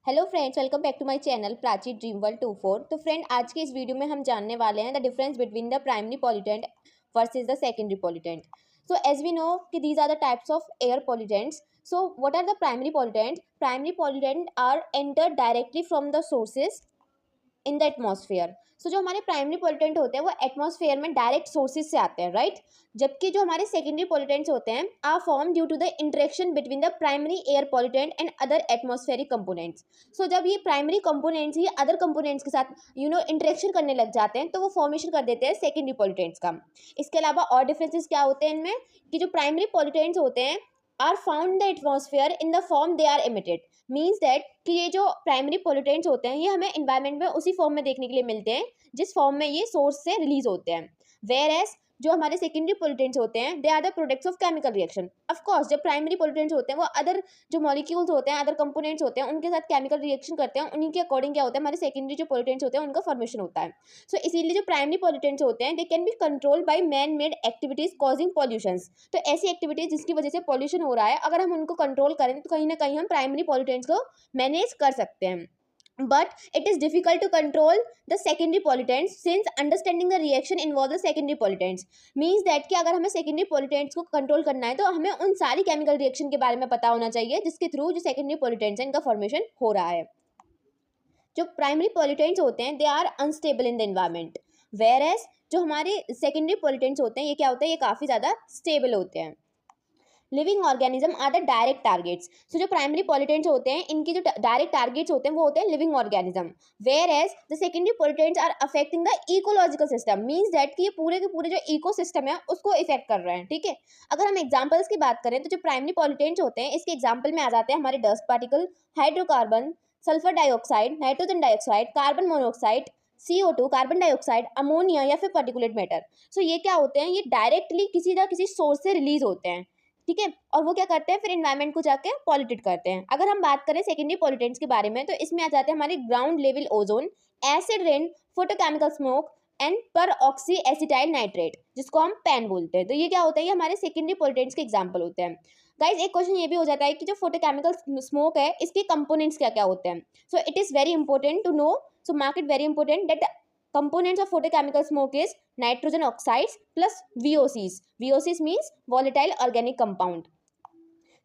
Hello friends, welcome back to my channel Prachi dream world 24। तो friend, आज के इस वीडियो में हम जानने वाले हैं the difference between the primary pollutant versus the secondary pollutant. So as we know कि these are the types of air pollutants. So what are the primary pollutant? Primary pollutant are entered directly from the sources in the atmosphere. So जो हमारे primary pollutant होते हैं वो atmosphere में direct sources से आते हैं, राइट? जबकि जो हमारे सेकेंडरी पॉल्यूटेंट्स होते हैं are form due to the interaction between the primary air pollutant and other atmospheric components. So जब ये प्राइमरी कंपोनेंट्स ही अदर कंपोनेंट्स के साथ इंटरेक्शन करने लग जाते हैं तो वो फॉर्मेशन कर देते हैं सेकेंडरी पॉल्यूटेंट्स का। इसके अलावा और डिफरेंसेस क्या होते हैं इनमें कि जो प्राइमरी पॉल्यूटेंट्स होते हैं are found the atmosphere in the form they are emitted. Means that कि ये जो प्राइमरी पोल्यूटेंट्स होते हैं ये हमें एनवायरनमेंट में उसी फॉर्म में देखने के लिए मिलते हैं जिस फॉर्म में ये सोर्स से रिलीज होते हैं। वेयर एज जो हमारे सेकेंडरी पोल्यूटेंट्स होते हैं they are the products of chemical reaction. Of course जब प्राइमरी पोल्यूटेंट्स होते हैं वो अदर जो मॉलिक्यूल्स होते हैं, अदर कंपोनेंट्स होते हैं, उनके साथ केमिकल रिएक्शन करते हैं, उन्हीं के अकॉर्डिंग क्या होता है, हमारे सेकेंडरी जो पोल्यूटेंट्स होते हैं उनका फॉर्मेशन होता है। सो इसीलिए जो प्राइमरी पोल्यूटेंट्स होते हैं they can be controlled by man made activities causing pollutions. तो ऐसी एक्टिविटीज जिसकी वजह से पॉल्यूशन हो रहा है, अगर हम उनको कंट्रोल करें तो कहीं ना कहीं हम प्राइमरी पॉल्यूटेंट्स को मैनेज कर सकते हैं। But it is difficult to control the secondary pollutants since understanding the reaction involve the secondary pollutants means that कि अगर हमें secondary pollutants को control करना है तो हमें उन सारी chemical reaction के बारे में पता होना चाहिए जिसके थ्रू जो secondary pollutants हैं इनका formation हो रहा है। जो primary pollutants होते हैं they are unstable in the environment, whereas जो हमारे secondary pollutants होते हैं ये क्या होते हैं, ये काफ़ी ज़्यादा stable होते हैं। Living organism are the direct targets. So जो प्राइमरी पॉल्यूटेंट्स होते हैं इनकी जो डायरेक्ट टारगेट्स होते हैं वो होते हैं living organism, whereas the secondary pollutants are affecting the ecological system. Means that कि ये पूरे के पूरे जो इको सिस्टम है उसको इफेक्ट कर रहे हैं, ठीक है। अगर हम एग्जाम्पल्स की बात करें तो जो प्राइमरी पॉल्यूटेंट्स होते हैं इसके एग्जाम्पल में आ जाते हैं हमारे dust particle, hydrocarbon, sulphur dioxide, nitrogen dioxide, carbon monoxide, CO2, carbon dioxide, ammonia या फिर पर्टिकुलेट मैटर। सो ये क्या होते हैं, ये डायरेक्टली किसी ना किसी सोर्स से रिलीज होते हैं, ठीक है। और वो क्या करते हैं, फिर एनवायरनमेंट को जाके पॉल्यूटेट करते हैं। अगर हम बात करें सेकेंडरी पॉल्यूटेंट्स के बारे में तो इसमें आ जाते हैं हमारे ground level ozone, acid rain, photochemical smoke and पर ऑक्सी एसिटाइल नाइट्रेट जिसको हम पैन बोलते हैं। तो ये क्या होता है, ये हमारे सेकेंडरी पॉल्यूटेंट्स के एग्जाम्पल होते हैं। गाइज एक क्वेश्चन ये भी हो जाता है कि जो फोटोकेमिकल स्मोक है इसके कंपोनेंट्स क्या क्या होते हैं। So it is very important to know, so mark it very important that components of photochemical smoke is nitrogen oxides plus VOCs. VOCs means volatile organic compound.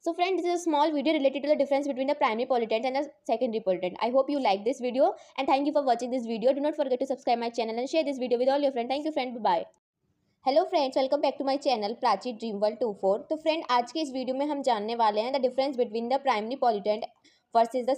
So friend, this is a small video related to the difference between the primary pollutant and the secondary pollutant. I hope you like this video and thank you for watching this video. Do not forget to subscribe my channel and share this video with all your friends. Thank you friend, bye bye. Hello friends, welcome back to my channel Prachi dream world 24। तो friend, आज के इस video में हम जानने वाले हैं the difference between the primary pollutant versus the